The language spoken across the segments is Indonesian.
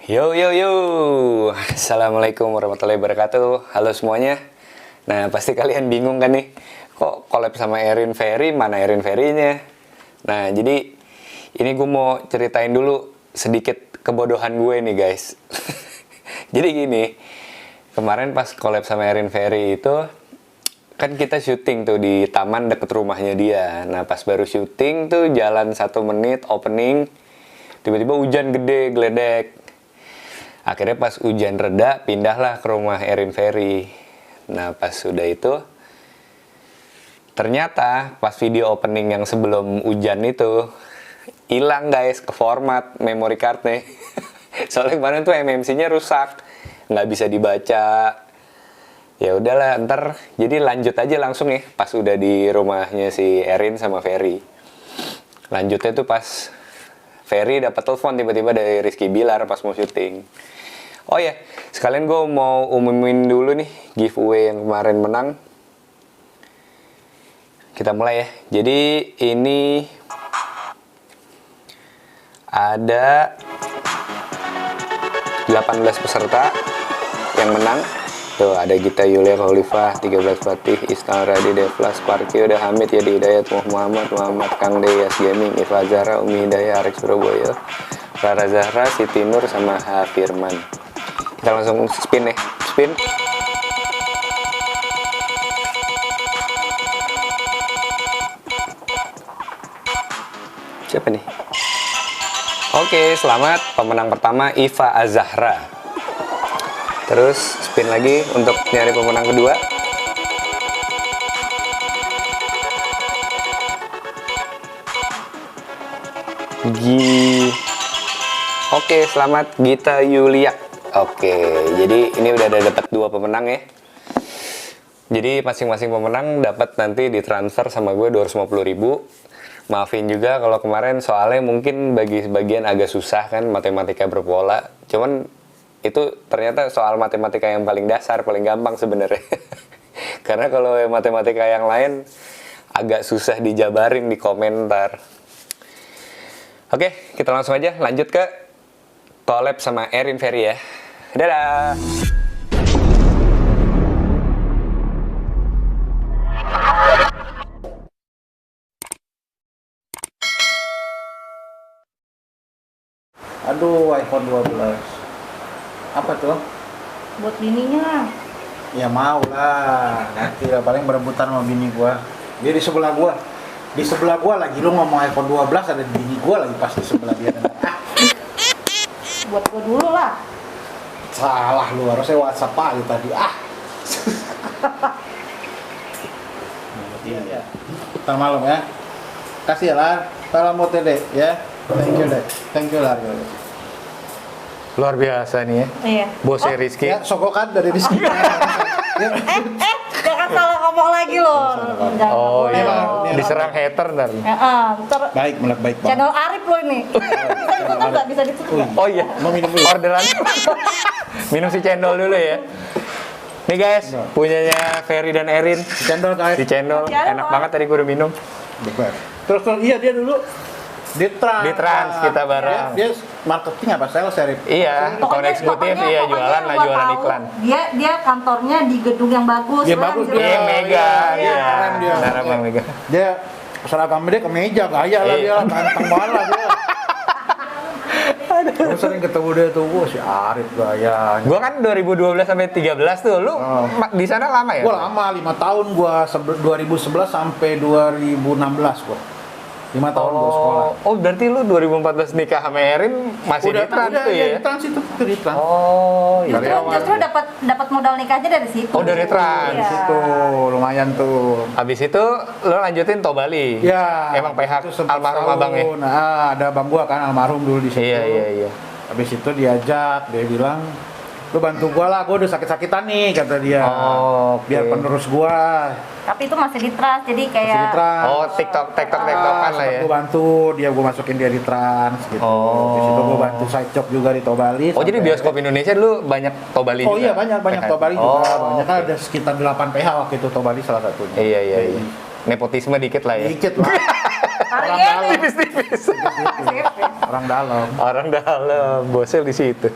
Yo yo yo, assalamualaikum warahmatullahi wabarakatuh. Halo semuanya. Nah pasti kalian bingung kan nih, kok collab sama Erin Ferry, mana Erin Ferry-nya? Nah jadi ini gue mau ceritain dulu sedikit kebodohan gue nih guys. Jadi gini, kemarin pas collab sama Erin Ferry itu kan kita syuting tuh di taman deket rumahnya dia. Nah pas baru syuting tuh jalan 1 menit opening, tiba-tiba hujan gede geledek. Akhirnya pas hujan reda, pindahlah ke rumah Erin Ferry. Nah pas sudah itu, ternyata pas video opening yang sebelum hujan itu hilang guys, ke format memory cardnya. Soalnya kemarin tuh MMC-nya rusak, nggak bisa dibaca. Ya udahlah, ntar jadi lanjut aja langsung ya pas udah di rumahnya si Erin sama Ferry. Lanjutnya tuh pas Ferry dapat telepon tiba-tiba dari Rizky Bilar pas mau syuting. Oh ya, sekalian gue mau umumin dulu nih giveaway yang kemarin menang. Kita mulai ya. Jadi ini ada 18 peserta yang menang. Tuh ada Gita Yulia Khalifah, 13 Fatih, Istan Radi, Devlas, Parkio, Hamid, Yadi Hidayat, Muhammad, Kang Deyas Gaming, Iva Zahra, Umi Hidayah, Arek Surabaya, Rara Zahra, Siti Nur, sama H. Firman. Kita langsung spin nih, spin. Siapa nih? Oke, selamat pemenang pertama Iva Azahra. Terus spin lagi untuk nyari pemenang kedua. Oke, selamat Gita Yulia. Oke, jadi ini udah ada dapat 2 pemenang ya. Jadi masing-masing pemenang dapat nanti ditransfer sama gue 250.000. Maafin juga kalau kemarin soalnya mungkin bagi sebagian agak susah kan matematika berpola. Cuman itu ternyata soal matematika yang paling dasar, paling gampang sebenarnya. Karena kalau matematika yang lain agak susah dijabarin di komentar. Oke, kita langsung aja lanjut ke collab sama Erin Ferry ya. Dadah! Aduh, iPhone 12. Apa tuh? Buat bininya. Ya mau lah. Nanti lah paling berebutan sama bini gua. Dia di sebelah gua. Di sebelah gua lagi lu ngomong iPhone 12 ada di bini gua lagi pas di sebelah dia. Buat gua dulu lah. Salah lu, harusnya WhatsApp aja tadi. Iya. Selamat malam ya. Kasih ya Lar. Salam buat Dede ya. Thank you Dede. Thank you Lar. Luar biasa nih ya. Iya. Bosnya Rizky. Ya, sokokan dari Rizky. Jangan salah ngomong lagi loh. Jangan Oh boleh iya, loh. diserang hater ntar. Baik, mulai baik banget. Channel Arif lo ini. Bisa ditutup nggak? Bisa ditutup nggak? Oh iya, Mau minum dulu. orderan. Minum si cendol dulu ya. Nih guys, punyanya Ferry dan Erin. Cendol guys. Si cendol, Iya, enak Pak. banget tadi gue udah minum. Terus iya dia dulu di Di-trans kita bareng. Dia marketing apa sales Arif? Iya, akun eksekutif, iya jualan lah, gua jualan tahu, iklan. Dia kantornya di gedung yang bagus. Dia kan, bagus, gitu. Iya, Mega, Iya. iya. Keren dia. Benar Bang Mega. Dia seragam dia kemeja gaya lah dia, Iya. ganteng banget lah dia. Gue sering ketemu dia tuh, si Arif gaya. Gua kan 2012 sampai 13 tuh, lu di sana lama ya? Gue lama, 5 tahun gua 2011 sampai 2016 gua. 5 tahun gua sekolah. Oh, berarti lu 2014 nikah sama Erin masih di trans tuh ya? Di trans itu di trans. Oh, iya. Justru dapat modal nikahnya dari situ. Oh, dari trans. Iya. Itu lumayan tuh. Habis itu lo lanjutin Tobali. Ya. Emang PH itu sempat almarhum tahun. abang ya? Nah, ada abang gua kan almarhum dulu di situ. Iya. Habis itu diajak, dia bilang, "Lu bantu gua lah, gua udah sakit-sakitan nih," kata dia. Oh, oke. Biar penerus gua. Tapi itu masih di trust, jadi kayak Masih di trans. Oh, TikTok-an lah ya. Gua bantu, gua masukin dia di trans gitu. Oh. Di situ gua bantu side job juga di Tobali. Oh, jadi bioskop Indonesia dulu banyak Tobali Oh juga? iya, banyak PH. Tobali juga. Banyak kan oke. ada sekitar 8 PH waktu itu Tobali salah satunya. Iya. Nepotisme dikit lah ya. Dikit lah. Harganya Tipis-tipis. Orang dalam. Orang dalam, bosnya di situ.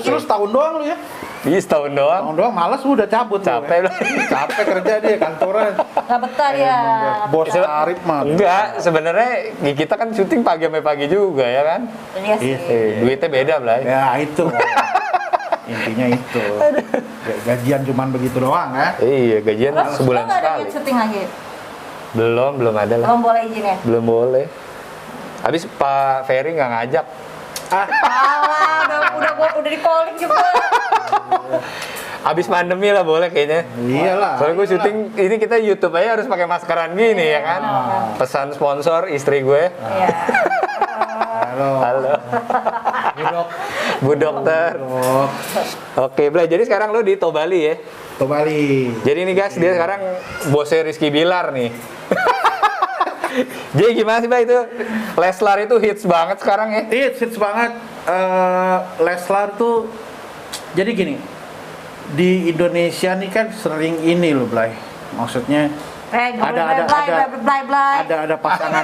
Terus tahun doang lu ya? Iya, setahun doang. Tahun doang males lu udah cabut lu Capek ya? lah. Capek kerja dia kantoran. nggak betah ya. Bos Arif mah. Enggak, sebenarnya kita kan syuting pagi sampai pagi juga ya kan. Iya sih. Duitnya beda, Blay. Ya itu. Intinya itu. Gajian cuman begitu doang ya. Iya, gajian Terus sebulan lo nggak ada sekali. duit syuting lagi? Belum ada lah. Belum boleh izin ya? Belum boleh. Habis Pak Ferry nggak ngajak. Alah, udah di calling juga. Habis pandemi lah boleh kayaknya. Iyalah. Soalnya gue syuting, ini kita YouTube aja harus pakai maskeran gini ya kan. Pesan sponsor istri gue. Iya. Halo. Halo, Budok. Bu Dokter. Oke, Blay. Jadi sekarang lo di Tobali ya. Bali. Jadi nih guys, dia sekarang bosnya Rizky Bilar nih. Jadi gimana sih, Blay, itu? Leslar itu hits banget sekarang ya? Hits banget. Leslar tuh jadi gini. Di Indonesia nih kan sering ini loh, Blay. Maksudnya ada pasangan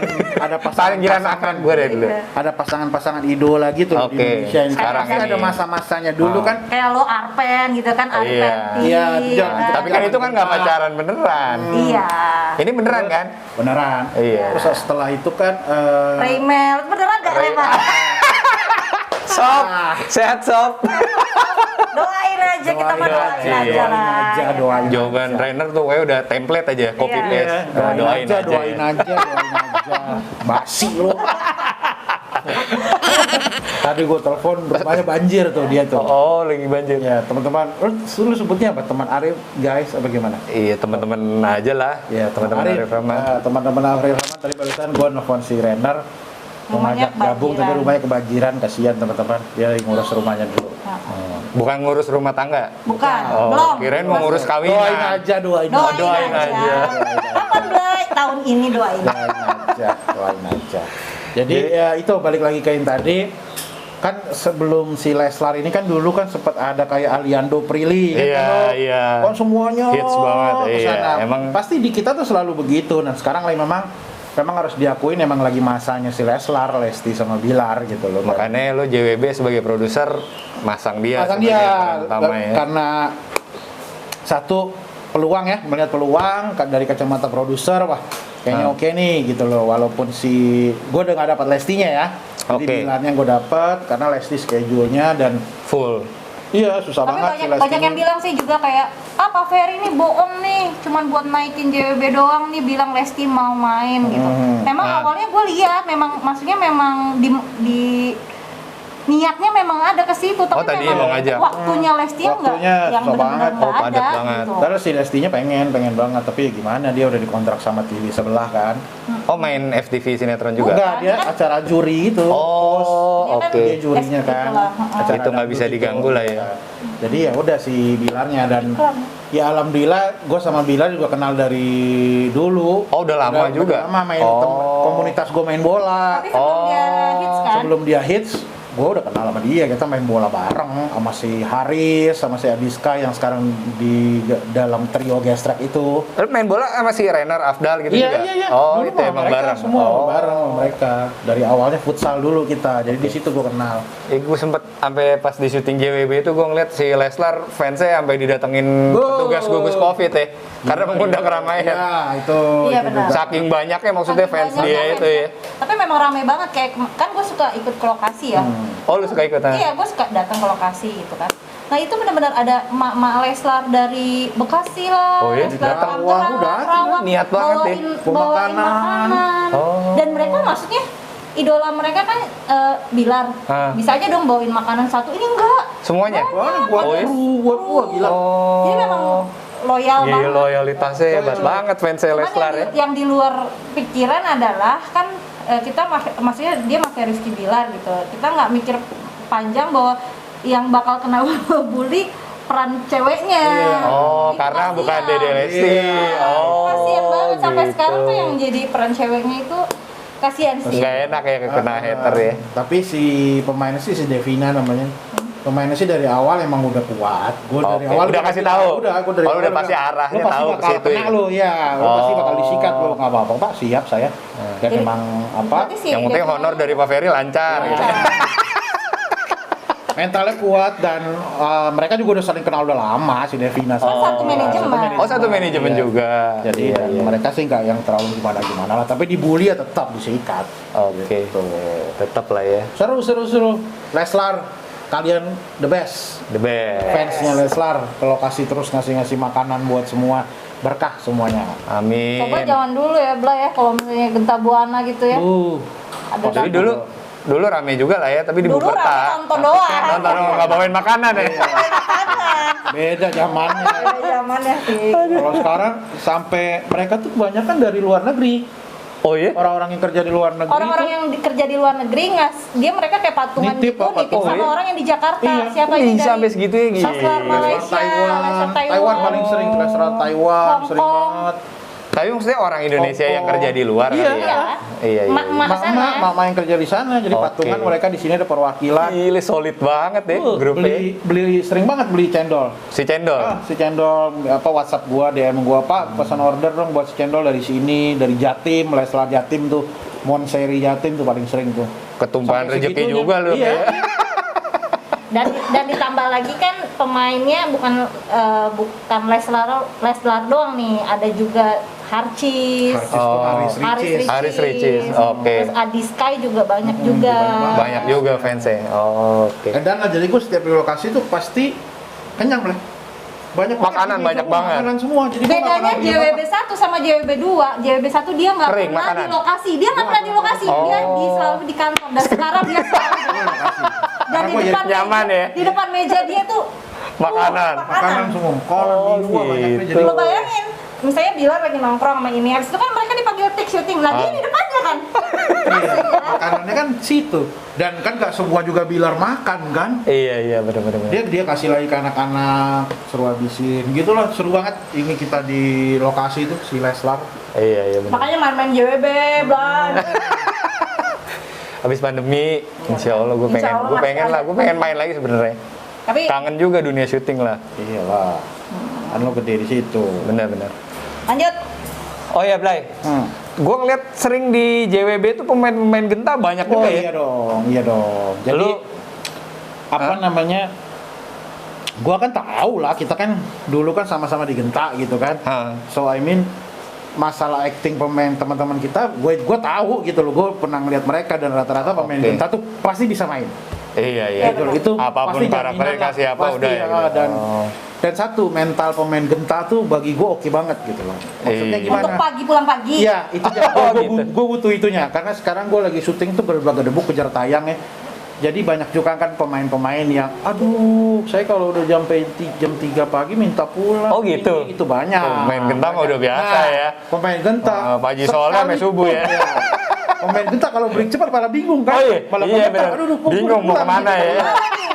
Saling kira akan gue deh dulu. ada pasangan-pasangan idola gitu loh di Oke, Indonesia ini. sekarang Pasti ini. ada masa-masanya dulu kan. Kayak lo Arpen gitu kan, Arpen. Iya. Iya, jangan. Tapi kan itu kan nggak pacaran beneran. Iya. Ini beneran kan? Beneran. Iya. Terus setelah itu kan Remel, beneran gak Remel? Sob, sehat sob. Doain aja, kita mah doain Iya. aja lah. doain Jawaban Rainer tuh kayak udah template aja, copy Iya. paste. doain aja. Basi lu. Tadi gue telepon rumahnya banjir tuh dia tuh. Oh, lagi banjir. Ya teman-teman, lu sebutnya apa? Teman Arif, guys, apa gimana? Iya, teman-teman aja lah. Ya teman-teman Arif Rahman. Teman-teman Arif Rahman tadi barusan gue nelfon si Renner mau Rumahnya ngajak gabung tapi kebanjiran. rumahnya kebanjiran, kasihan teman-teman. Dia lagi ngurus rumahnya dulu. Bukan ngurus rumah tangga. Bukan, Oh, belum. kirain mau ngurus kawinan. Doain aja, doain Doain aja. aja. Kapan Blay? Tahun ini doain. doain aja. Jadi ya itu balik lagi ke yang tadi. Kan sebelum si Leslar ini kan dulu kan sempat ada kayak Aliando Prilly Iya, kan, iya. kan semuanya Hits banget, kesana. iya. Emang pasti di kita tuh selalu begitu. Dan sekarang lagi memang harus diakuin emang lagi masanya si Leslar, Lesti sama Bilar gitu loh. makanya lo JWB sebagai produser masang dia Masang sebagai dia peran utama ya. karena satu peluang ya, melihat peluang dari kacamata produser, wah kayaknya oke nih gitu loh. Walaupun gue udah nggak dapat Lestinya ya, jadi Oke. Bilarnya gue dapat karena Lesti schedule-nya dan Full. iya susah Tapi banget si banyak Lesti. yang bilang sih juga kayak, Pak Ferry ini bohong nih, cuman buat naikin JWB doang nih, bilang Lesti mau main gitu. Memang Nah. awalnya gue lihat, maksudnya memang di niatnya memang ada ke situ, tapi tadi memang mau ngajak. waktunya Lesti yang nggak, Waktunya yang susah benar-benar banget. nggak Oh, padat ada banget. gitu. Terus si Lestinya pengen banget, tapi ya gimana, dia udah dikontrak sama TV sebelah kan. Oh, main FTV sinetron juga. Enggak, dia acara juri gitu. Oh, Dia kan oke. Dia jurinya kan. Itulah, Acara Itu nggak bisa dangdut diganggu lah ya. Jadi ya udah si Bilarnya dan ya alhamdulillah gue sama Bilar juga kenal dari dulu. Oh, udah lama juga? Udah lama main Oh. komunitas gue main bola. Tapi sebelum dia hits kan, Sebelum dia hits, gue udah kenal sama dia. Kita main bola bareng sama si Haris, sama si Adiska yang sekarang di dalam trio gestrek itu. Lo main bola sama si Rainer Afdal gitu juga? Iya. Oh, Dulu itu mah emang mereka bareng. semua Oh. bareng sama mereka. Dari awalnya futsal dulu kita. Jadi di situ gue kenal. Gue sempet sampai pas di syuting JWB itu gue ngeliat si Leslar fansnya sampai didatengin petugas gugus COVID ya, karena mengundang keramaian. Ya, itu. Iya, itu benar. juga. Saking banyaknya maksudnya saking fans banyaknya dia fans itu ya. Tapi memang rame banget, kayak kan gue suka ikut ke lokasi ya. Oh, lu suka ikutan? Iya, gue suka datang ke lokasi gitu kan. Nah itu benar-benar ada mak Leslar dari Bekasi lah, Oh iya, Leslar datang. Tangerang, Wah, udah, Karawang, niat banget ya. bawain Bawa makanan. Oh. Dan mereka maksudnya idola mereka kan Bilar. Ah. Bisa aja dong bawain makanan satu, ini enggak. Semuanya? Banyak. Buat Oh, iya? buat gua gila. Jadi memang loyal Gila, banget. loyalitasnya hebat banget fansnya Cuman Leslar ya. yang di luar pikiran adalah kan kita maksudnya dia pakai Rizky Bilar gitu. Kita nggak mikir panjang bahwa yang bakal kena bully peran ceweknya. Oh, Itu karena kasihan. bukan Dede Lesti. Iya. Oh, Kasihan banget sampai gitu. sekarang tuh yang jadi peran ceweknya itu kasihan sih. Nggak enak ya kena hater ya. Tapi si pemainnya sih si Devina namanya. pemainnya sih dari awal emang udah kuat. Gue dari Oke, awal udah kasih tahu. Gue dari Oh, awal udah pasti arahnya lu pasti tahu ke bakal situ kena ya? lu, ya. Lu pasti bakal Oh. disikat lu, nggak apa-apa Pak, siap saya. Dan Jadi, emang apa? berarti sih Yang penting dia honor dari Pak Ferry lancar gitu. Mentalnya kuat dan mereka juga udah saling kenal udah lama si Devina. Kan satu manajemen. Oh, satu manajemen Iya. juga. Jadi Iya, dan iya. mereka sih nggak yang terlalu gimana-gimana lah, tapi dibully ya tetap disikat. Oke. Gitu. Tetap lah ya. Seru. Leslar, kalian the best. The best. Fansnya Leslar, ke lokasi terus ngasih makanan buat semua, berkah semuanya. Amin. Coba jangan dulu ya Bla ya kalau misalnya Genta Buana gitu ya. Ada Jadi dulu rame juga lah ya, tapi di Dulu Buperta. rame nonton doang. Nonton nggak bawain makanan ya. Beda zamannya. Ada zamannya sih. Kalau sekarang sampai mereka tuh kebanyakan dari luar negeri. Oh iya? Orang-orang yang kerja di luar negeri. Orang-orang tuh- yang kerja di luar negeri mereka kayak patungan Nitip gitu, apa nitip tuh? sama Oh, iya? orang yang di Jakarta. Iya. Siapa Kok ini bisa sampai segitu ya, gila. Leslar Malaysia, Leslar Taiwan paling sering, Leslar Taiwan Hong sering Kong. banget. Tapi maksudnya orang Indonesia Hong yang Kong. kerja di luar Iya. kali ya? Iya. Mak-mak sana. Mama yang kerja di sana, jadi Oke. patungan mereka di sini ada perwakilan. Gila, solid banget deh grupnya. beli sering banget beli cendol. Si Cendol. Si cendol apa WhatsApp gua, DM gua, Pak, pesan order dong buat si cendol dari sini, dari Jatim, Leslar Jatim tuh, Monseri Jatim tuh paling sering tuh. Ketumpahan Sampai rezeki segitunya. juga lu. Iya. ya. Dan ditambah lagi kan pemainnya bukan Leslar doang nih, ada juga Harcis, Oh. Haris Ricis, oke. Terus Adi Sky juga banyak juga. Banyak juga fansnya. Oh, oke. Dan lah, jadi gua setiap di lokasi tuh pasti kenyang lah. Banyak Makanan banget, banyak banget. Makanan semua. Jadi gua nggak Bedanya pernah beli JWB apa-apa. 1 sama JWB 2, JWB 1 dia nggak Kering, pernah makanan. di lokasi, dia nggak pernah di lokasi, dia Oh. selalu di kantor. Dan sekarang dia selalu di lokasi. Dan Karena di gua depan nyaman meja, ya. di depan meja dia tuh Makanan. Makanan semua, kol, Oh, mie, gua banyak gitu. jadi lo bayangin, misalnya Bilar lagi nongkrong sama ini, habis itu kan mereka dipanggil take syuting, nah dia di depannya kan. iya, makanannya kan situ. Dan kan nggak semua juga Bilar makan kan. Iya, benar-benar. Dia kasih lagi ke anak-anak, seru habisin gitulah, seru banget ini kita di lokasi itu si Leslar. Iya, benar. Makanya main-main JWB, blan. Habis pandemi, insya Allah gue Insya Allah pengen masih lah, gue pengen main lagi sebenarnya. Tapi Kangen juga dunia syuting lah. Iyalah, kan lo gede di situ. Benar-benar. lanjut, Oh iya, Blay. Gue ngeliat sering di JWB tuh pemain-pemain Genta banyak Oh juga iya ya. dong, iya dong. Jadi Lu- apa namanya? Gua kan tahu lah, kita kan dulu kan sama-sama di Genta gitu kan. Hah. So I mean masalah acting pemain teman-teman kita, gue tahu gitu loh. Gue pernah ngeliat mereka dan rata-rata pemain Oke. Genta tuh pasti bisa main. Iya. Gitu loh. Itu Apapun pasti karakternya jaminan lah. kasih apa Pasti, udah ya. ya, dan Oh. dan satu mental pemain Genta tuh bagi gue oke banget gitu loh. Maksudnya Iya. gimana? untuk pagi pulang pagi. Iya, itu Oh, gitu. gue butuh itunya karena sekarang gue lagi syuting tuh berbagai-debu kejar tayang ya. Jadi banyak juga kan pemain-pemain yang aduh, saya kalau udah jam 3 pagi minta pulang. Oh, gitu? Itu banyak. Pemain Genta mah udah biasa ya. Pemain Genta. Pagi soalnya sampai subuh ya. Pemain Genta kalau break cepat malah bingung kan. Oh iya, Malah iya Genta, benar. aduh, kok Bingung mau pulang kemana gitu. ya.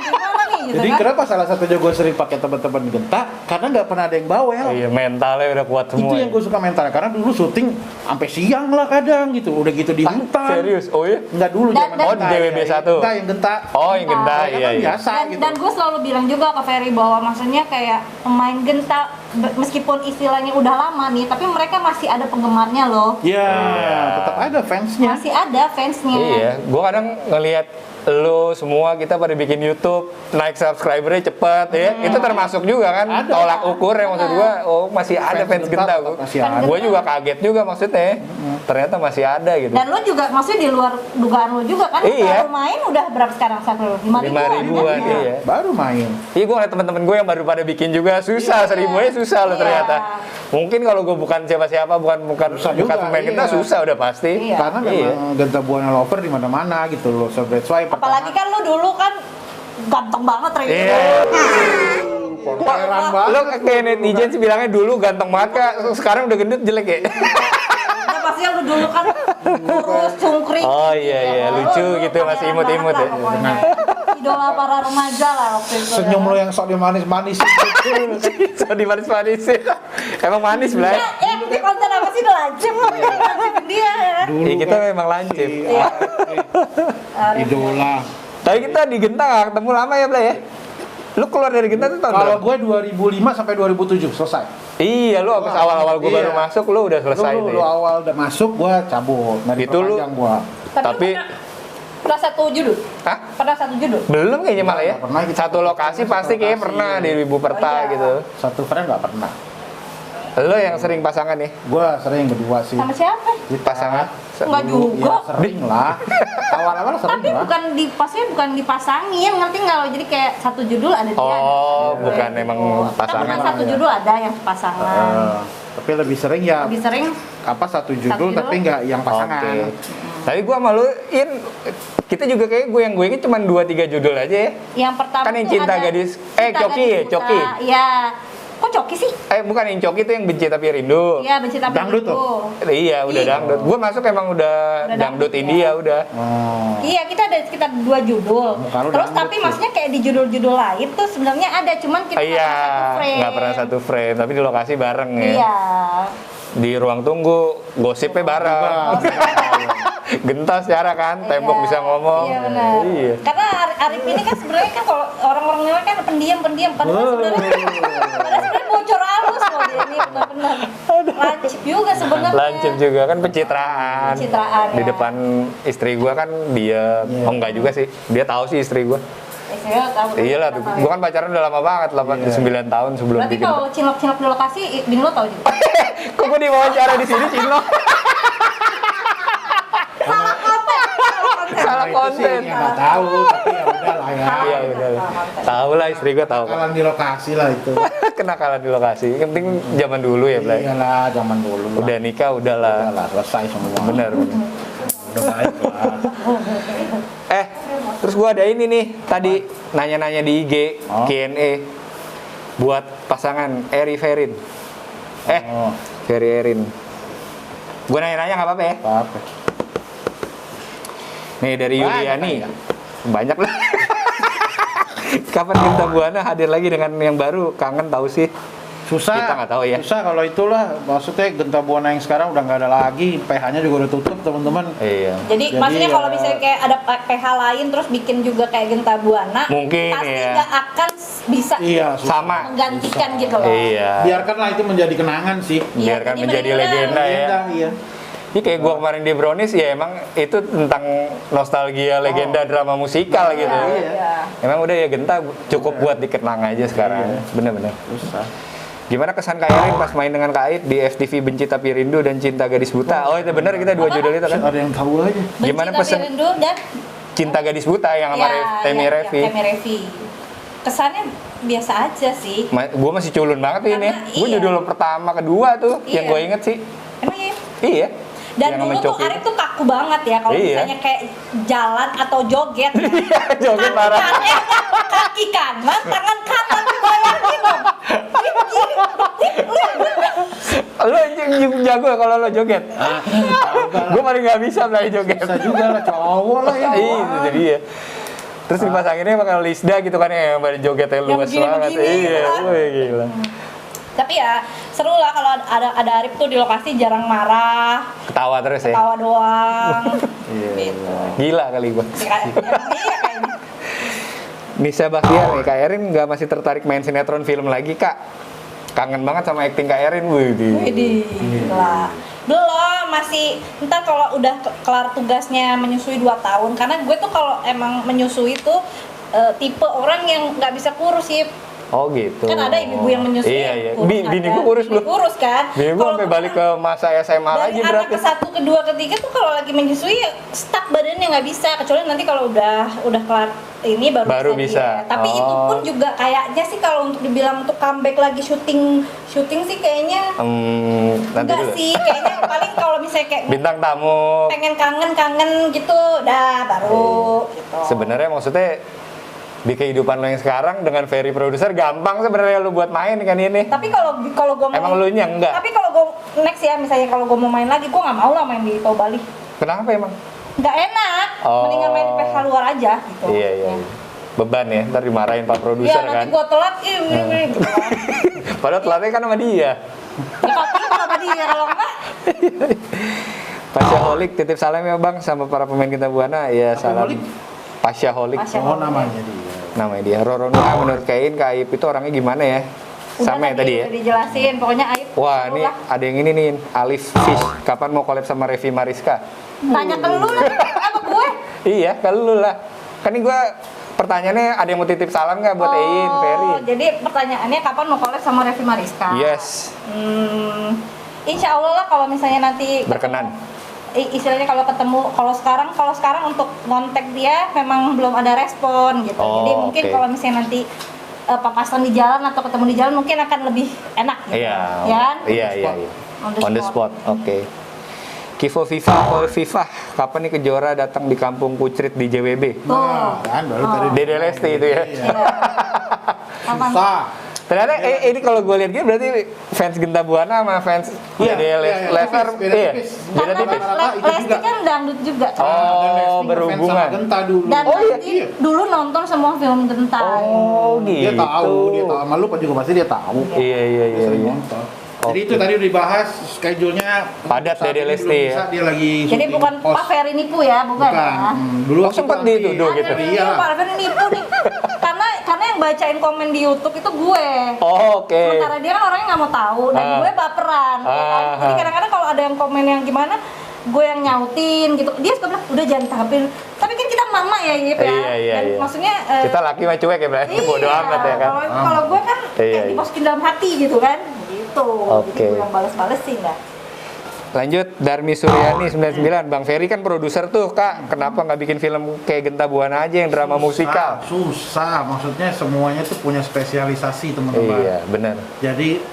Gimana nih gitu Jadi kan? kenapa salah satunya gue sering pakai teman-teman Genta karena nggak pernah ada yang bawel. Iya, mentalnya udah kuat semua. Itu yang ya. gue suka mental karena dulu syuting sampai siang lah kadang gitu. Udah gitu di Ah, hutan. serius? Oh iya? Enggak dulu Dan- zaman Oh, Genta, di JWB ya. 1. Enggak, yang Genta. Oh, yang Genta, Mereka iya, kan iya. biasa Dan, gitu. dan gue selalu bilang juga ke Ferry bahwa maksudnya kayak pemain Genta meskipun istilahnya udah lama nih, tapi mereka masih ada penggemarnya loh. Ya, Iya. tetap ada fansnya. Masih ada fansnya. Iya, gue kadang ngelihat lo semua kita pada bikin YouTube naik subscribernya cepet ya, itu termasuk juga kan Ada. tolak ukur ya maksud gue. Oh masih ada Fans fans Genta Genta tetap gue. masih ada. Gue juga kaget juga maksudnya, ternyata masih ada gitu. Dan lo juga maksudnya di luar dugaan lo juga kan? Iya. Baru main udah berapa sekarang subscriber? 5.000-an, kan? iya. Baru main. Iya, gue ngeliat temen-temen gue yang baru pada bikin juga susah, 1000 aja susah loh Iya. ternyata. Mungkin kalau gue bukan siapa-siapa, bukan Susah bukan juga, pemain Genta iya. susah udah pasti. Iya. Karena Iya. memang Genta Buana lover di mana-mana gitu loh. So that's why Apalagi kan lo dulu kan ganteng banget Ray. Iya. Heran banget. Lo kayak netizen sih bilangnya dulu ganteng banget Kak, sekarang udah gendut jelek ya. Ya pasti lo dulu kan kurus, cungkring. Oh iya, Lo lucu dulu gitu, masih pangeran imut-imut banget ya. lah pokoknya. Idola para remaja lah waktu itu. Senyum ya. lo yang sok manis-manis gitu. So dimanis-manis emang manis Blay. Ya, kita konten apa sih udah lancip. Lancipin dia ya kan. Iya, kita memang lancip. Iya. Idola. Tapi kita di Genta gak ketemu lama ya Blay ya. Lu keluar dari Genta tuh tahun Kalau berapa? gue 2005 sampai 2007 selesai. Iya, lu pas Wah, awal-awal gue baru iya. masuk, lu udah selesai Lu tuh ya? awal udah masuk, gue cabut. Nggak Itu lu- diperpanjang gue. Tapi pernah satu judul? Hah? Pernah satu judul? Belum kayaknya malah ya? Nggak pernah gitu. Satu lokasi pasti kayaknya Lokasi, pernah iya. di Wibu Perta Oh, iya. gitu. Satu frame nggak pernah. Lo yang sering pasangan nih? Gue sering berdua sih. Sama siapa? Kita- Pasangan? Enggak Dulu, juga. Ya, sering lah. Awal-awal sering Tapi lah. bukan pastinya bukan dipasangin, ngerti nggak lo? Jadi kayak satu judul ada dia. Oh, ada bukan gue. emang Kan pasangan. pernah satu ya. judul ada yang pasangan. Tapi lebih sering ya Lebih sering apa satu judul judul. tapi nggak yang pasangan. Oke. Tapi gua maluin, kita juga kayak gue yang inget cuma 2-3 judul aja ya. yang pertama Kan yang tuh Cinta ada Gadis- Cinta Coki Gadis ya, Buta. Coki. Iya. Kok Coki sih? Bukan yang Coki itu yang Benci Tapi Rindu. Iya, benci tapi Dangdut itu. tuh? Iya, udah Iya. dangdut. Gue masuk emang udah Udah dangdut dangdut, India udah. Oh. Iya, kita ada sekitar 2 judul. Muka lu Terus dangdut tapi sih. maksudnya kayak di judul-judul lain tuh sebenarnya ada, cuman kita Iya, frame. nggak pernah satu frame, tapi di lokasi bareng ya. Iya. Di ruang tunggu, gosipnya bareng. Gentas cara kan, tembok Iya. bisa ngomong. Iya benar. Iya. Karena Arif ini kan sebenarnya kan kalau orang-orang ini kan pendiam, padahal sebenarnya bocor halus loh dia ini benar-benar. Lancip juga sebenarnya. Lancip juga kan pencitraan. Pencitraan, Di ya. depan istri gua kan dia, Iya. oh enggak juga sih, dia tahu sih istri gua. Saya tahu. Iya lah, gua kan pacaran udah lama banget, 9 tahun sebelum Berarti bikin. kalau cilok-cilok di lokasi, bini lo tahu juga. Kok gua diwawancara di sini Cino? Salah konten. Salah Kalau itu sih konten. ya nggak tahu, tapi ya udah lah ya. Iya udah. Tahu lah istri gua tahu. Kalian di lokasi lah itu. Kenakalan di lokasi. Yang penting zaman dulu ya, Blay. Iyalah, zaman dulu. lah. Udah nikah udahlah. Udah lah, selesai semua. Bener. Udah baik lah. Terus gua ada ini nih tadi nanya-nanya di IG Oh. Q&A buat pasangan Eri Ferin. Oh, Ferry Erin. Gua nanya-nanya nggak apa-apa ya? apa? Nih dari Banyak Yuliani. ya? Banyak lah. Kapan Genta Buana hadir lagi dengan yang baru? Kangen tahu sih. Susah. Kita nggak tahu ya. Susah kalau itulah. Maksudnya Genta Buana yang sekarang udah nggak ada lagi. PH-nya juga udah tutup, teman-teman. Iya. Jadi Jadi, maksudnya kalau ya- misalnya kayak ada PH lain terus bikin juga kayak Genta Buana, Mungkin, pasti ya. nggak akan bisa Iya, susah. Sama. menggantikan gitu loh. Iya. Biarkanlah itu menjadi kenangan sih. Iya, Biarkan jadi menjadi mendingan legenda ya. Legenda, iya. Ini kayak gua kemarin di Brownies ya emang itu tentang nostalgia legenda drama musikal gitu. Iya. Emang udah ya Genta cukup buat dikenang aja sekarang. Iya. Bener-bener. Susah. Gimana kesan Kak Erin pas main dengan Kak Ait di FTV Benci Tapi Rindu dan Cinta Gadis Buta? Oh itu bener kita 2 judul itu kan? Ada yang tahu aja. Benci Gimana tapi pesen? rindu dan Cinta Gadis Buta yang sama Temi Revi. Temi Revi. Kesannya biasa aja sih. Gue masih culun banget ini. Karena Gue iya. judul pertama, kedua tuh yang Iya. gue inget sih. Emang iya? Iya. Dan Yang dulu sama tuh Coki Arif tuh kaku banget ya kalau Iya. misalnya kayak jalan atau joget. Iya, joget parah. Kaki kanan, tangan kanan bayangin dong. Lo jago ya kalau lo joget? Gue paling gak bisa lah joget. Bisa juga lah, cowok lah ya. Iya, itu jadi ya. Terus dipasanginnya bakal Lisda gitu kan ya, yang pada jogetnya luas banget. begini-begini Iya, gitu kan. wih, gila. Tapi ya seru lah kalau ada Arif tuh di lokasi jarang marah, Ketawa terus ya. tawa doang. Iya. Gitu. Gila kali gue. Iya kayaknya. Nisa Bahtiar nih, Kak Erin nggak masih tertarik main sinetron film lagi, Kak? Kangen banget sama acting Kak Erin, wih. Widih, gila. Belum, masih ntar kalau udah kelar tugasnya menyusui 2 tahun. Karena gue tuh kalau emang menyusui tuh tipe orang yang nggak bisa kurus sih. Oh gitu. Kan ada ibu-ibu yang menyusui. Iya, iya. kurus Bini ada. gue kurus Bini loh. kurus kan. Bini gue Kalau sampai gue balik ke masa SMA dari lagi anak berarti. ke 1, ke 2, ke 3 tuh kalau lagi menyusui stuck badannya nggak bisa, kecuali nanti kalau udah kelar ini Baru bisa. dia. Tapi itu Oh. pun juga kayaknya sih kalau untuk dibilang untuk comeback lagi syuting sih kayaknya Nanti enggak dulu. sih, kayaknya paling kalau misalnya kayak Bintang tamu. pengen kangen gitu dah baru gitu. Sebenarnya maksudnya di kehidupan lo yang sekarang dengan Ferry produser gampang sebenarnya lo buat main kan ini. Tapi kalau gue Emang lu nya enggak? Tapi kalau gue next ya misalnya kalau gue mau main lagi, gue nggak mau lah main di Tol Bali. Kenapa emang? Nggak enak. Oh. Mendingan main di PH luar aja gitu. Iya, iya. Beban ya, ntar dimarahin Pak Iya, produser nanti kan. gue telat, gitu kan. Padahal telatnya kan sama dia. Ya pasti sama dia, kalau enggak Pasya Holik, titip salam ya Bang sama para pemain Genta Buana. Ya salam. Holik? Pasya Holik. Pasya Oh, namanya dia. namanya dia. Roro Nuha menurut Kain, Kak Aib itu orangnya gimana ya? Sama ya tadi ya? Udah dijelasin, pokoknya Aib. Wah, seru ini lah. ada yang ini nih, Alif Fish. Kapan mau collab sama Revi Mariska? Tanya ke lu lah, apa gue? Iya, ke lu lah. Kan ini gue pertanyaannya ada yang mau titip salam nggak buat Ein, Ferry? Jadi pertanyaannya kapan mau collab sama Revi Mariska? Yes, Insya Allah lah kalau misalnya nanti berkenan. istilahnya kalau sekarang untuk kontak dia memang belum ada respon gitu. Oh, Jadi mungkin oke. kalau misalnya nanti papasan di jalan atau ketemu di jalan mungkin akan lebih enak gitu. Iya, Ya kan? iya, iya. On the spot, oke. Kivo Viva, kapan nih Kejora datang di Kampung Kucrit di JWB? Nah, kan baru tadi. Dede Lesti itu ya. Iya. Kapan? Susah. Ternyata ini kalau gue lihat dia berarti fans Genta Buana sama fans Iya, Dede iya, Lesti, beda iya. tipis. Beda Karena tipis. Rata-rata itu Lesti juga. kan dangdut juga. Oh, Dan Lesti ngefans berhubungan. sama Genta dulu. Dan Oh, iya. Lesti dulu nonton semua film Genta. Oh, gitu. Dia tahu, sama lu juga pasti dia tahu. Iya, iya, Dia iya. sering iya. nonton. Oke. Jadi itu tadi udah dibahas schedule-nya Padat saat Dede ini Lesti belum ya. bisa, dia lagi Jadi syuting bukan pos. Pak Ferry nipu ya, bukan ya? Dulu Oh, waktu sempet itu nanti- dituduh gitu? Iya. Pak Ferry nipu nih. karena yang bacain komen di YouTube itu gue. Oh, oke. Sementara dia kan orangnya nggak mau tahu dan Ah. gue baperan. Ya kan? Ah. Jadi kadang-kadang kalau ada yang komen yang gimana, gue yang nyautin gitu. Dia suka bilang, udah jangan tanggapin. Tapi kan kita mama ya, Yip ya. Iya, iya, Dan iya. maksudnya Kita laki mah cuek ya berarti, bodo amat ya kan. Kalau gue kan Iya, kayak iya. dimasukin dalam hati gitu kan. Gitu. Oke. Jadi gue yang balas-bales sih enggak. Lanjut, Darmi Suryani 99. Bang Ferry kan produser tuh, Kak. Kenapa nggak bikin film kayak Genta Buana aja yang drama musikal? Susah, maksudnya semuanya tuh punya spesialisasi teman-teman. Iya, benar. Jadi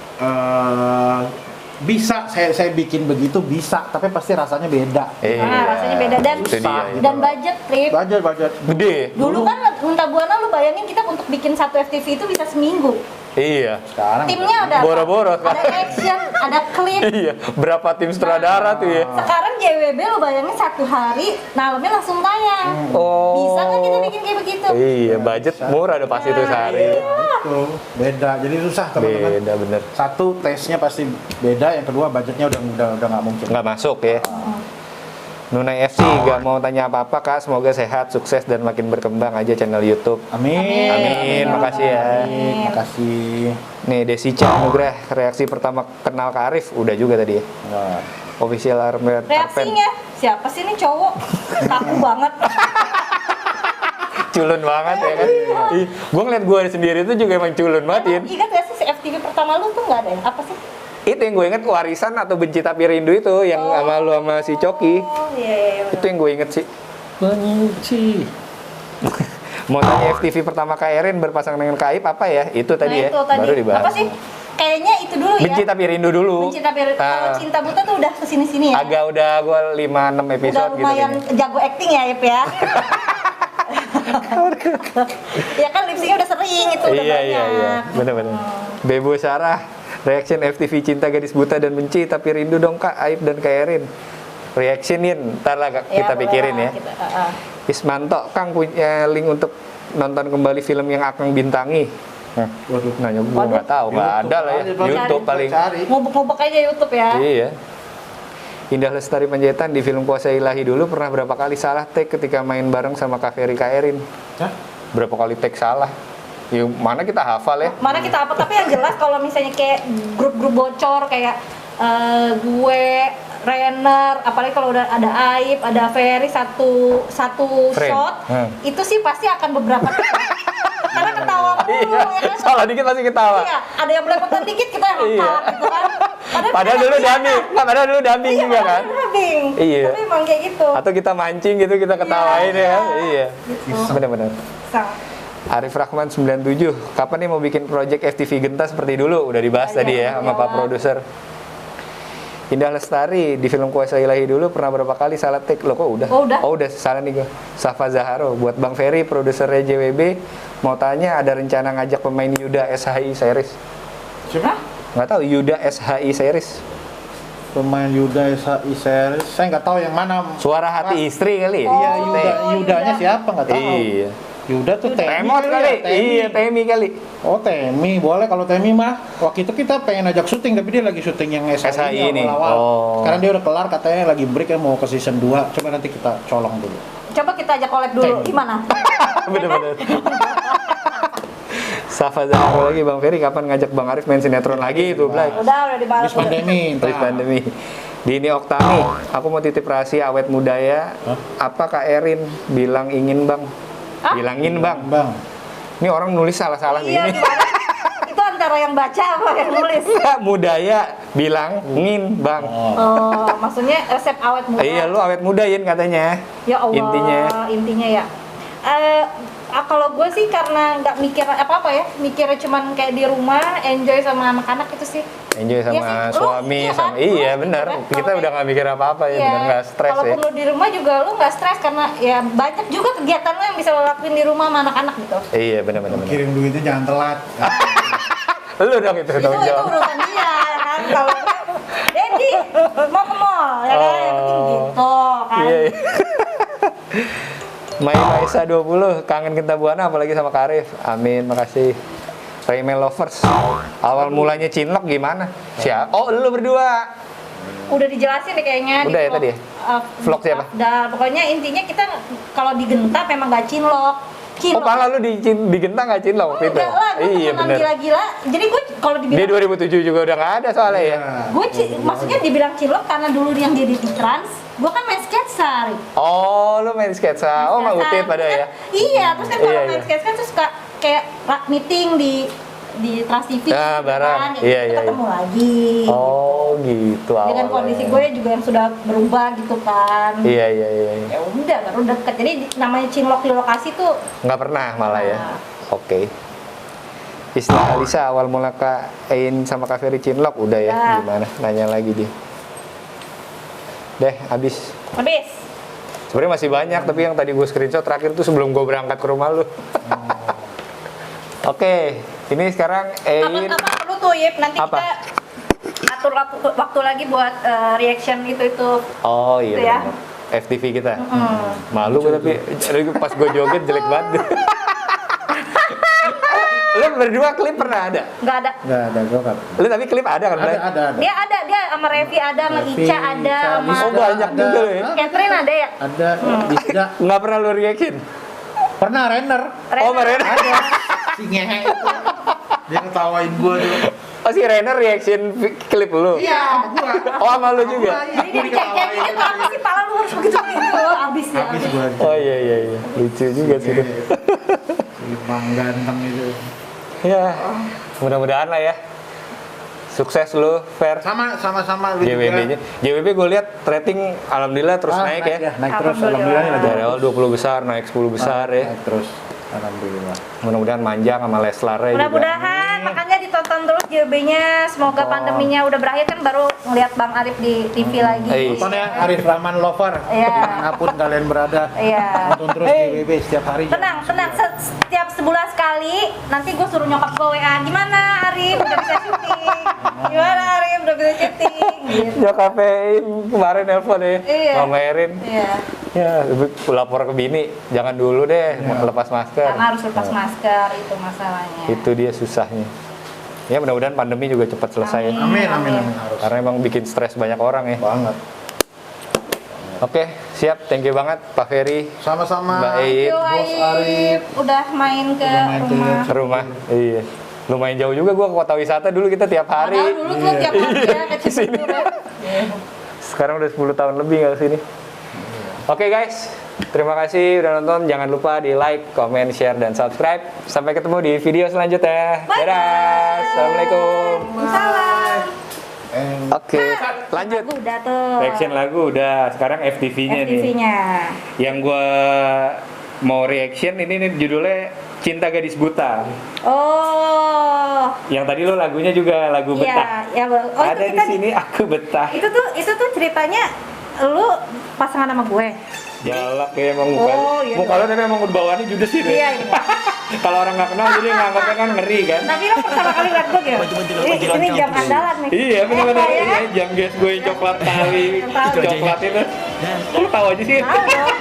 bisa saya bikin begitu bisa, tapi pasti rasanya beda. Iya. Nah, rasanya beda dan Itu dia, itu. dan budget trip. Budget. Gede. Dulu kan Genta Buana lu bayangin kita untuk bikin satu FTV itu bisa seminggu. Iya. Sekarang Timnya ada apa? Boro-boro kan. Ada action, ada klip. Iya, berapa tim sutradara tuh ya? Sekarang JWB lu bayangin satu hari malamnya langsung tayang. Oh. Bisa kan kita bikin kayak begitu? Iya, budget murah udah pasti tuh sehari. itu beda. Jadi susah teman-teman. Beda bener. Satu tesnya pasti beda, yang kedua budgetnya udah nggak mungkin. Nggak masuk ya. Nunai FC gak mau tanya apa-apa, Kak. Semoga sehat, sukses dan makin berkembang aja channel YouTube. Amin. Amin, makasih ya. Amin. Makasih. Nih, Desica Nugrah, reaksi pertama kenal Kak Arif udah juga tadi ya. Nah, Official Armen Arpen. Reaksinya siapa sih ini cowok? Kaku banget. Culun banget ya kan. Gue ngeliat gue sendiri tuh juga emang culun banget. Emang ingat gak sih si FTV pertama lu tuh nggak ada ya? Apa sih? Itu yang gue inget warisan atau benci tapi rindu itu yang sama lu sama si Coki. Oh iya. Itu yang gue inget sih. benci. Mau tanya FTV pertama Kak Erin berpasangan dengan Kak Aib apa ya? Itu tadi ya, Itu tadi. baru dibahas. Apa sih? Kayaknya itu dulu ya. Benci tapi rindu dulu. Benci tapi kalau Ah, cinta buta tuh udah kesini-sini ya. agak udah gue 5-6 episode Udah gitu. lumayan kayaknya. jago acting ya, Yip ya. Ya kan lip syncnya udah sering itu udah Iya banyak. iya iya, benar-benar. Bebo Sarah, reaction FTV cinta gadis buta dan benci tapi rindu dong Kak Aib dan Kak Erin. Reactionin, ntar lah Ya, kita boleh pikirin lah, ya. kita, Ismanto, Kang punya link untuk nonton kembali film yang Akang bintangi. Waduh. Nanya gue Waduh. nggak tahu, nggak YouTube ada lah ya. aja, Bang. YouTube paling. Cari. Ngubek-ngubek aja YouTube ya. Iya. Indah Lestari Panjaitan di film Kuasa Ilahi dulu pernah berapa kali salah take ketika main bareng sama Kak Ferry Kak Erin. Hah? Berapa kali take salah? Ya, mana kita hafal ya? Mana kita apa, tapi yang jelas kalau misalnya kayak grup-grup bocor kayak gue, Renner, apalagi kalau udah ada Aib, ada Ferry satu Frame. shot, itu sih pasti akan beberapa karena ketawa mulu Iya, ya kan. salah dikit pasti ketawa. Iya, ada yang belepotan dikit kita yang Iya. ngakak gitu kan. Padahal dulu dubbing, padahal dulu dubbing Iya, juga kan. dubbing. Iya. Tapi emang kayak gitu. Atau kita mancing gitu, kita ketawain ya kan? Iya. Gitu. Benar-benar. Sang. Arif Rahman 97, kapan nih mau bikin project FTV Genta seperti dulu? Udah dibahas tadi ya sama Pak Produser. Indah Lestari di film Kuasa Ilahi dulu pernah berapa kali salah take? Loh kok udah? Oh, udah? Oh udah, salah nih gue. Safa Zaharo, buat Bang Ferry, produsernya JWB, mau tanya ada rencana ngajak pemain Yuda SHI series? Siapa? Nggak tahu, Yuda SHI series. Pemain Yuda SHI series. Saya nggak tahu yang mana. Suara hati istri kali ya? Iya, Oh, Yuda, Yudanya Yuda. siapa nggak tahu. Iya. Yuda tuh Temi Temot kali? ya, Temi. Iya, Temi kali. Oh Temi, boleh kalau Temi mah. Waktu itu kita pengen ajak syuting, tapi dia lagi syuting yang SHI, SHI ini. awal-awal. Oh. Sekarang dia udah kelar, katanya lagi break ya mau ke season 2. Coba nanti kita colong dulu. Coba kita ajak collab dulu, gimana? Bener-bener. Safa Zahra lagi, Bang Ferry kapan ngajak Bang Arif main sinetron lagi itu, Blay? Udah dibalas. Habis pandemi. Habis pandemi. Dini Oktami, aku mau titip rahasia awet muda ya. Apa Kak Erin bilang ingin Bang? Hah? Bilangin Bang. Bang. Ini orang nulis salah-salah Iya, gini. gimana? Itu antara yang baca apa yang nulis? Budaya bilangin Bang. Oh, maksudnya resep awet muda. Iya, lu awet mudain katanya. Ya Allah, Intinya. ya. Kalau gue sih karena nggak mikir apa-apa ya, mikirnya cuman kayak di rumah, enjoy sama anak-anak itu sih. Enjoy sama Iya sih, lu suami, iya sama kan? iya Lu benar. gitu kan? Kita Kalau udah nggak mikir apa-apa ya, benar nggak stres ya. Kalaupun lu di rumah juga lu nggak stres karena ya banyak juga kegiatan lu yang bisa lo lakuin di rumah sama anak-anak gitu. Iya benar. Kirim duitnya jangan telat. Lu dong itu Itu tanggung jawab. urusan dia ya kan. Kalau Dedi mau ke mall ya kan, yang penting gitu kan. Iya. Mai Maisa 20, kangen Genta Buana apalagi sama Kak Arif. Amin, makasih. Raymel Lovers. Awal mulanya Cinlok gimana? Siapa? Oh, lu berdua. Udah dijelasin deh kayaknya Udah ya tadi ya? Vlog siapa? Udah, pokoknya intinya kita kalau digenta memang gak cinlok. Oh, malah lu digenta nggak Cinlok waktu itu? Enggak lah, gue Iya temenan bener. gila-gila. Jadi gue kalau Dia dibilang 2007 juga udah nggak ada soalnya ya. gue maksudnya dibilang cinlok karena dulu yang jadi di trans, gue kan main sketsa. Oh, lu main sketsa. Oh, mau Utit pada ya? Iya, terus kan kalau Iya, main iya. sketsa kan terus kayak meeting di Trans TV Ah, gitu bareng. kan, Iya, iya, ketemu lagi. Oh, gitu awalnya. Dengan kondisi gue juga yang sudah berubah gitu kan. Iya. Ya udah baru deket. Jadi namanya cinlok di lokasi tuh Nggak pernah malah ya. Nah. Oke. Istilah Alisa awal mula Kak Ein sama Kak Ferry Cinlok udah ya. Ya. Gimana? Nanya lagi dia. Deh, habis. habis. Sebenarnya masih banyak tapi yang tadi gue screenshot terakhir tuh sebelum gue berangkat ke rumah lu. Oke, ini sekarang Ein. Apa perlu tuh Yip, nanti Apa? kita atur waktu lagi buat reaction itu. Oh iya. Itu ya. bener. FTV kita. Malu gue tapi pas gue joget jelek banget. Lu berdua klip pernah ada? Nggak ada. Enggak ada, gua enggak. Lu tapi klip ada kan? Blay? Ada. Dia sama Revi ada, sama Ica ada, sama Oh, banyak juga lu ya. Catherine ada ya? Ada, bisa. Nggak pernah lu reaction? Pernah Renner. Oh, Marina. Ada. Si ngehe itu. Dia ketawain gua dulu. Oh, si Rainer reaction klip lu? Iya, sama gua. Oh, sama lu juga? Jadi dia dicek-cekin itu apa sih pala lu harus begitu abis ya. Habis gua. Oh iya. Lucu juga sih itu. Si Bang ganteng itu. Ya, mudah-mudahan lah ya. Sukses lu, Fer. Sama lu JWB-nya. JWB gue lihat rating alhamdulillah terus naik ya. Naik terus Alhamdulillah. alhamdulillah. Dari awal 20 besar, naik 10 besar ya. Naik terus. Alhamdulillah. Mudah-mudahan manjang sama Leslar juga. Mudah-mudahan makanya ditonton terus JB-nya. Semoga pandeminya udah berakhir kan baru ngeliat Bang Arif di TV lagi. Tonton ya Arif Rahman Lover. Iya. Dimanapun kalian berada. Iya. Tonton terus JWB setiap hari. Tenang. Setiap sebulan sekali nanti gue suruh nyokap gue WA. Gimana Arif udah bisa syuting? Gimana Arif udah bisa syuting? Gitu. Nyokapin kemarin nelpon ya. Iya. Mama Erin. Iya. Ya, lapor ke bini, jangan dulu deh lepas masker. Karena harus lepas masker itu masalahnya. Itu dia susahnya. Ya mudah-mudahan pandemi juga cepat selesai ya. Amin. Harus. Karena emang bikin stres banyak orang ya. Banget. Oke, siap. Thank you banget Pak Ferry, Sama-sama. Mbak Ein. Yo Bos Aif, Arif. udah main ke Udah main ke rumah. Ke rumah. Iya. Lumayan jauh juga gua ke kota wisata dulu kita tiap hari. Padahal dulu tuh tiap hari ya ke Di sini. Cibubur ya. Sekarang udah 10 tahun lebih nggak kesini. Oke guys, terima kasih udah nonton. Jangan lupa di like, comment, share, dan subscribe. Sampai ketemu di video selanjutnya. Bye-bye. Dadah. Assalamualaikum. Salam. Oke, lanjut. Lagu udah tuh. Reaction lagu udah. Sekarang FTV-nya nih. FTV-nya. Yang gua mau reaction ini nih judulnya Cinta Gadis Buta. Oh. Yang tadi lo lagunya juga lagu betah. Iya, ya. Oh, Ada itu di sini aku betah. Itu tuh ceritanya lu pasangan sama gue. Galak ya emang muka. Oh, iya Muka dong. lo tapi emang bawaannya judes sih. Iya. Kalau orang nggak kenal jadi nganggapnya kan ngeri kan. Tapi lo pertama kali liat gue ya? Ini jam andalan nih. Iya benar-benar. Ya, Iya, jam gas gue yang coklat kali. Yang tahu. Coklat itu. Lo tahu aja sih. Tahu dong.